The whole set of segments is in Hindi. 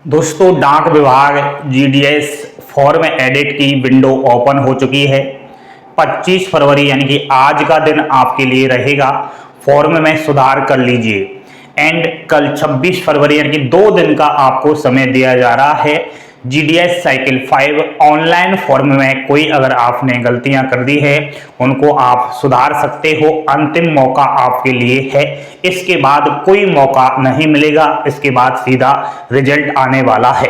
दोस्तों, डाक विभाग जीडीएस फॉर्म एडिट की विंडो ओपन हो चुकी है। 25 फरवरी यानी कि आज का दिन आपके लिए रहेगा। फॉर्म में सुधार कर लीजिए। एंड कल 26 फरवरी यानी कि 2 दिन का आपको समय दिया जा रहा है। जीडीएस साइकिल 5 ऑनलाइन फॉर्म में कोई अगर आपने गलतियां कर दी है उनको आप सुधार सकते हो। अंतिम मौका आपके लिए है। इसके बाद कोई मौका नहीं मिलेगा। इसके बाद सीधा रिजल्ट आने वाला है।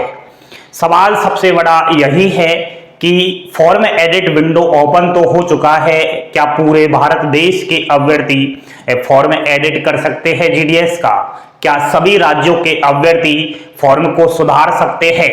सवाल सबसे बड़ा यही है कि फॉर्म एडिट विंडो ओपन तो हो चुका है, क्या पूरे भारत देश के अभ्यर्थी फॉर्म एडिट कर सकते हैं जीडीएस का? क्या सभी राज्यों के अभ्यर्थी फॉर्म को सुधार सकते हैं?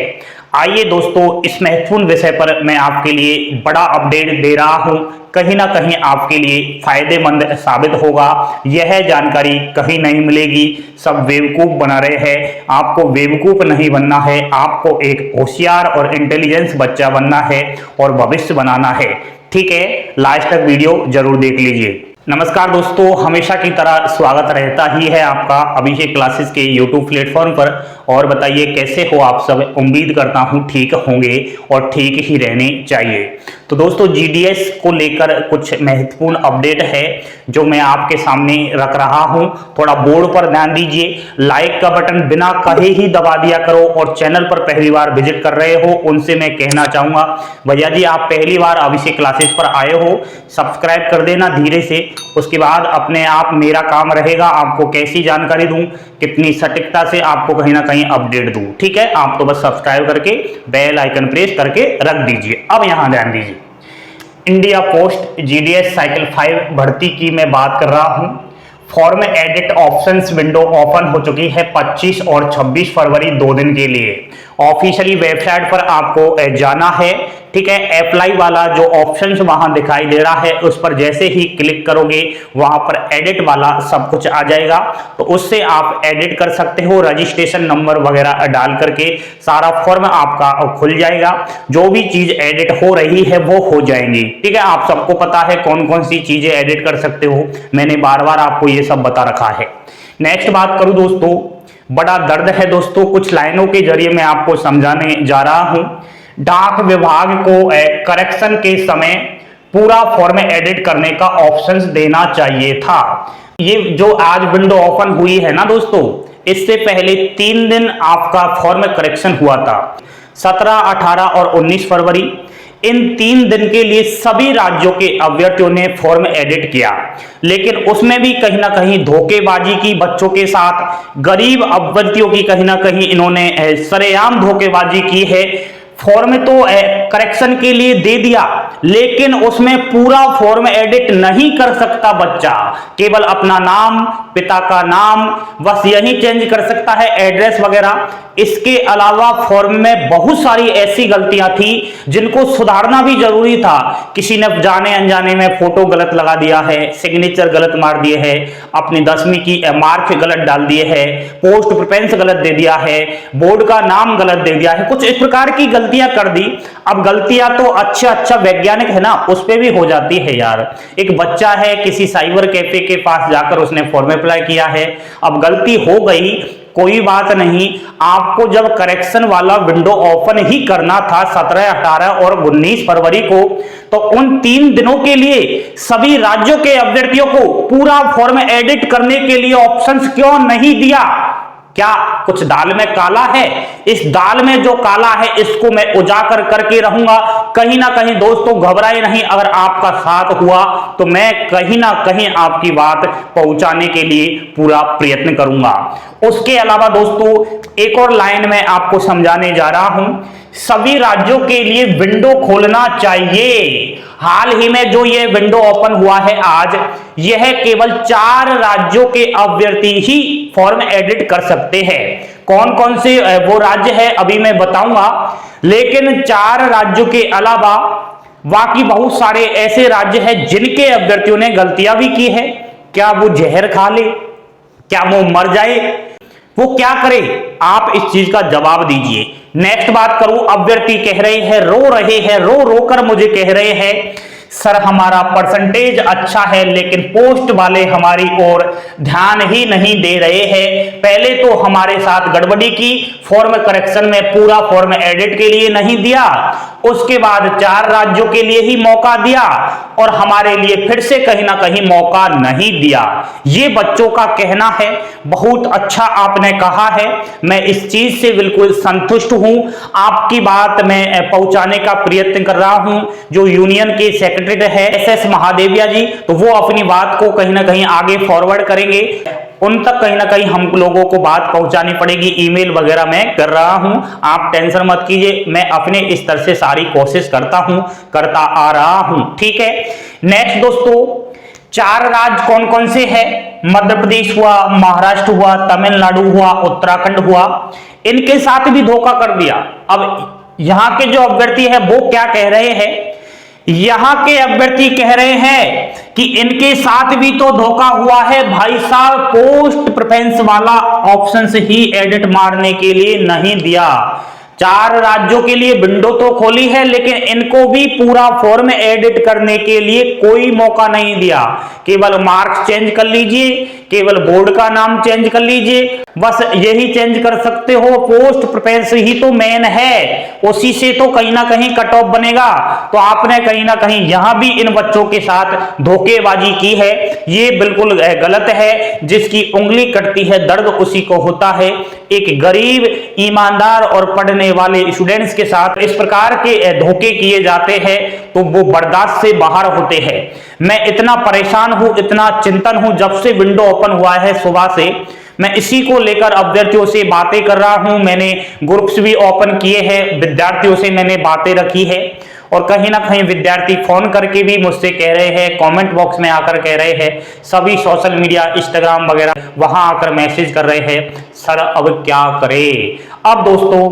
आइए दोस्तों, इस महत्वपूर्ण विषय पर मैं आपके लिए बड़ा अपडेट दे रहा हूं। कहीं ना कहीं आपके लिए फायदेमंद साबित होगा। यह जानकारी कहीं नहीं मिलेगी। सब बेवकूफ बना रहे हैं। आपको बेवकूफ नहीं बनना है, आपको एक होशियार और इंटेलिजेंस बच्चा बनना है और भविष्य बनाना है। ठीक है, लास्ट तक वीडियो जरूर देख लीजिए। नमस्कार दोस्तों, हमेशा की तरह स्वागत रहता ही है आपका अभिषेक क्लासेस के यूट्यूब प्लेटफॉर्म पर। और बताइए कैसे हो आप सब? उम्मीद करता हूं ठीक होंगे और ठीक ही रहने चाहिए। तो दोस्तों, जीडीएस को लेकर कुछ महत्वपूर्ण अपडेट है जो मैं आपके सामने रख रहा हूं। थोड़ा बोर्ड पर ध्यान दीजिए। लाइक का बटन बिना कहे ही दबा दिया करो और चैनल पर पहली बार विजिट कर रहे हो उनसे मैं कहना चाहूंगा, भैया जी आप पहली बार अभिषेक क्लासेस पर आए हो, सब्सक्राइब कर देना धीरे से। उसके बाद अपने आप मेरा काम रहेगा आपको कैसी जानकारी दूं, कितनी सटीकता से आपको कहीं ना कहीं अपडेट दूं। ठीक है, आप तो बस सब्सक्राइब करके बेल आइकन प्रेस करके रख दीजिए। अब यहां ध्यान दीजिए, इंडिया पोस्ट जीडीएस साइकिल 5 भर्ती की मैं बात कर रहा हूं। Form edit options window open हो चुकी है 25 और 26 फरवरी 2 दिन के लिए। ऑफिशियली वेबसाइट पर आपको जाना है। ठीक है, अप्लाई वाला जो ऑप्शंस वहां दिखाई दे रहा है उस पर जैसे ही क्लिक करोगे वहां पर एडिट वाला सब कुछ आ जाएगा। तो उससे आप एडिट कर सकते हो। रजिस्ट्रेशन नंबर वगैरह डाल करके सारा फॉर्म आपका खुल जाएगा। जो भी चीज एडिट हो रही है वो हो जाएंगी। ठीक है, आप सबको पता है कौन कौन सी चीजें एडिट कर सकते हो। मैंने बार बार आपको ये सब बता रखा है। नेक्स्ट बात करूं दोस्तों, बड़ा दर्द है दोस्तों, कुछ लाइनों के जरिए मैं आपको समझाने जा रहा हूं। डाक विभाग को करेक्शन के समय पूरा फॉर्म एडिट करने का ऑप्शंस देना चाहिए था। ये जो आज विंडो ओपन हुई है ना दोस्तों, इससे पहले 3 दिन आपका फॉर्म करेक्शन हुआ था। 17, 18 और 19 फरवरी इन 3 दिन के लिए सभी राज्यों के अभ्यर्थियों ने फॉर्म एडिट किया, लेकिन उसमें भी कहीं ना कहीं धोखेबाजी की बच्चों के साथ। गरीब अभ्यर्थियों की कहीं ना कहीं इन्होंने सरेआम धोखेबाजी की है। फॉर्म तो करेक्शन के लिए दे दिया, लेकिन उसमें पूरा फॉर्म एडिट नहीं कर सकता बच्चा। केवल अपना नाम, पिता का नाम, बस यही चेंज कर सकता है, एड्रेस वगैरह। इसके अलावा फॉर्म में बहुत सारी ऐसी गलतियां थी जिनको सुधारना भी जरूरी था। किसी ने जाने अनजाने में फोटो गलत लगा दिया है, सिग्नेचर गलत मार दिए है, अपनी 10वीं की मार्क गलत डाल दिए है, पोस्ट प्रिफरेंस गलत दे दिया है, बोर्ड का नाम गलत दे दिया है, कुछ इस प्रकार की गलतियां कर दी। अब गलतियां तो अच्छा वैज्ञानिक है ना, उस पे भी हो जाती है यार। एक बच्चा है, किसी साइबर कैफे के पास जाकर उसने फॉर्म अप्लाई किया है, अब गलती हो गई, कोई बात नहीं। आपको जब करेक्शन वाला विंडो ओपन ही करना था 17, 18 और 19 फरवरी को, तो उन 3 दिनों के लिए सभी राज्यों के अभ्यर्थियों को पूरा फॉर्म एडिट करने के लिए ऑप्शंस क्यों नहीं दिया? क्या कुछ दाल में काला है? इस दाल में जो काला है इसको मैं उजागर करके रहूंगा। कहीं ना कहीं दोस्तों घबराए नहीं, अगर आपका साथ हुआ तो मैं कहीं ना कहीं आपकी बात पहुंचाने के लिए पूरा प्रयत्न करूंगा। उसके अलावा दोस्तों एक और लाइन में आपको समझाने जा रहा हूं। सभी राज्यों के लिए विंडो खोलना चाहिए। हाल ही में जो ये विंडो ओपन हुआ है आज, यह केवल 4 राज्यों के अभ्यर्थी ही फॉर्म एडिट कर सकते हैं। कौन कौन से वो राज्य है अभी मैं बताऊंगा, लेकिन 4 राज्यों के अलावा बाकी बहुत सारे ऐसे राज्य हैं जिनके अभ्यर्थियों ने गलतियां भी की है। क्या वो जहर खा ले? क्या वो मर जाए? वो क्या करे? आप इस चीज का जवाब दीजिए। नेक्स्ट बात करूं, अभ्यर्थी कह रहे हैं, रो रहे हैं, रो रो कर मुझे कह रहे हैं सर हमारा परसेंटेज अच्छा है लेकिन पोस्ट वाले हमारी ओर ध्यान ही नहीं दे रहे हैं। पहले तो हमारे साथ गड़बड़ी की, फॉर्म करेक्शन में पूरा फॉर्म एडिट के लिए नहीं दिया, उसके बाद 4 राज्यों के लिए ही मौका दिया और हमारे लिए फिर से कहीं ना कहीं मौका नहीं दिया। ये बच्चों का कहना है। बहुत अच्छा आपने कहा है, मैं इस चीज से बिल्कुल संतुष्ट हूं। आपकी बात मैं पहुंचाने का प्रयत्न कर रहा हूं। जो यूनियन के सेक्रेटरी है SS महादेविया जी, तो वो अपनी बात को कहीं ना कहीं आगे फॉरवर्ड करेंगे, उन तक कहीं ना कहीं हम लोगों को बात पहुंचानी पड़ेगी। ईमेल वगैरह मैं कर रहा हूं, आप टेंशन मत कीजिए, मैं अपने इस तरह से सारी कोशिश करता आ रहा हूं। ठीक है, नेक्स्ट दोस्तों, 4 राज्य कौन कौन से हैं? मध्य प्रदेश हुआ, महाराष्ट्र हुआ, तमिलनाडु हुआ, उत्तराखंड हुआ। इनके साथ भी धोखा कर दिया। अब यहां के जो अभ्यर्थी है वो क्या कह रहे हैं? यहां के अभ्यर्थी कह रहे हैं कि इनके साथ भी तो धोखा हुआ है भाई साहब, पोस्ट प्रेफरेंस वाला ऑप्शन से ही एडिट मारने के लिए नहीं दिया। 4 राज्यों के लिए विंडो तो खोली है लेकिन इनको भी पूरा फॉर्म एडिट करने के लिए कोई मौका नहीं दिया। केवल मार्क्स चेंज कर लीजिए, केवल बोर्ड का नाम चेंज कर लीजिए, बस यही चेंज कर सकते हो। पोस्ट प्रेफरेंस ही तो मेन है, उसी से तो कहीं ना कहीं कट ऑफ बनेगा। तो आपने कहीं ना कहीं यहां भी इन बच्चों के साथ धोखेबाजी की है, ये बिल्कुल गलत है। जिसकी उंगली कटती है दर्द उसी को होता है। एक गरीब, ईमानदार और पढ़ने वाले स्टूडेंट्स के साथ इस प्रकार के धोखे किए जाते हैं तो वो बर्दाश्त से बाहर होते हैं। मैं इतना परेशान हूं, इतना चिंतन हूं, जब से विंडो ओपन हुआ है सुबह से मैं इसी को लेकर अभ्यर्थियों से बातें कर रहा हूं। मैंने ग्रुप्स भी ओपन किए हैं, विद्यार्थियों से मैंने बातें रखी है और कहीं ना कहीं विद्यार्थी फोन करके भी मुझसे कह रहे हैं, कमेंट बॉक्स में आकर कह रहे हैं, सभी सोशल मीडिया इंस्टाग्राम वगैरह वहां आकर मैसेज कर रहे हैं, सर अब क्या करें। अब दोस्तों,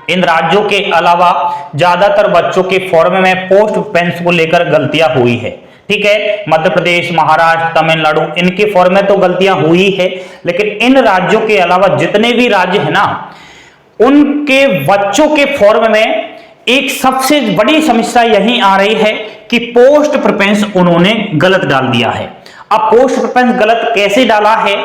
इन राज्यों के अलावा ज्यादातर बच्चों के फॉर्म में पोस्ट प्रेफरेंस को लेकर गलतियां हुई है। ठीक है, मध्य प्रदेश, महाराष्ट्र, तमिलनाडु, इनके फॉर्म में तो गलतियां हुई है, लेकिन इन राज्यों के अलावा जितने भी राज्य है ना, उनके बच्चों के फॉर्म में एक सबसे बड़ी समस्या यही आ रही है कि पोस्ट प्रेफरेंस उन्होंने गलत डाल दिया है। अब पोस्ट प्रेफरेंस गलत कैसे डाला है?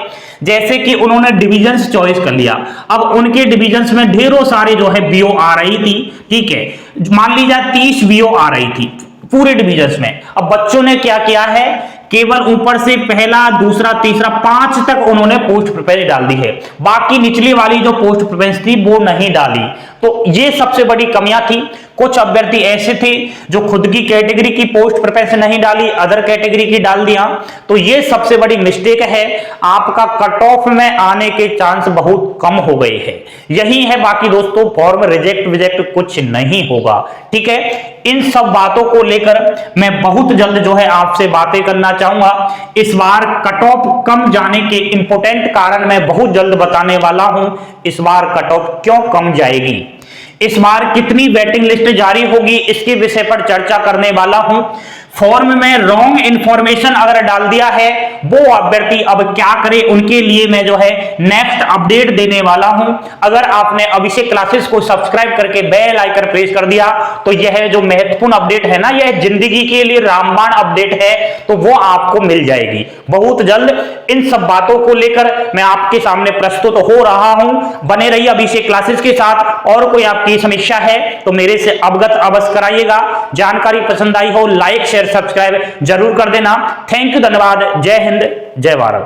जैसे कि उन्होंने डिविजन्स चॉइस कर लिया। अब उनके डिविजन्स में ढेरों सारे जो है बीओ आ रही थी। ठीक है, मान लीजिए 30 बीओ आ रही थी पूरे डिविजन्स में। अब बच्चों ने क्या किया है, केवल ऊपर से पहला, दूसरा, तीसरा, 5 तक उन्होंने पोस्ट प्रेफरेंस डाल दी है, बाकी निचली वाली जो पोस्ट प्रेफरेंस थी वो नहीं डाली। तो ये सबसे बड़ी कमियां थी। कुछ अभ्यर्थी ऐसे थे जो खुद की कैटेगरी की पोस्ट प्रेफरेंस नहीं डाली, अदर कैटेगरी की डाल दिया। तो ये सबसे बड़ी मिस्टेक है, आपका कट ऑफ में आने के चांस बहुत कम हो गए हैं। यही है, बाकी दोस्तों फॉर्म रिजेक्ट कुछ नहीं होगा। ठीक है, इन सब बातों को लेकर मैं बहुत जल्द जो है आपसे बातें करना चाहूंगा। इस बार कट ऑफ कम जाने के इंपोर्टेंट कारण मैं बहुत जल्द बताने वाला हूं। इस बार कट ऑफ क्यों कम जाएगी, इस बार कितनी वेटिंग लिस्ट जारी होगी, इसके विषय पर चर्चा करने वाला हूं। फॉर्म में रॉन्ग इंफॉर्मेशन अगर डाल दिया है वो अभ्यर्थी अब क्या करे, उनके लिए मैं जो है नेक्स्ट अपडेट देने वाला हूं। अगर आपने अभिषेक क्लासेस को सब्सक्राइब करके बेल आइकन प्रेस कर दिया तो यह जो महत्वपूर्ण अपडेट है ना, यह जिंदगी के लिए रामबाण अपडेट है, तो वो आपको मिल जाएगी बहुत जल्द। इन सब बातों को लेकर मैं आपके सामने प्रस्तुत हो रहा हूं। बने रहिए अभिषेक क्लासेस के साथ। और कोई आपकी समस्या है तो मेरे से अवगत अवश्य कराइएगा। जानकारी पसंद आई हो लाइक शेयर सब्सक्राइब जरूर कर देना। थैंक यू, धन्यवाद। जय हिंद, जय भारत।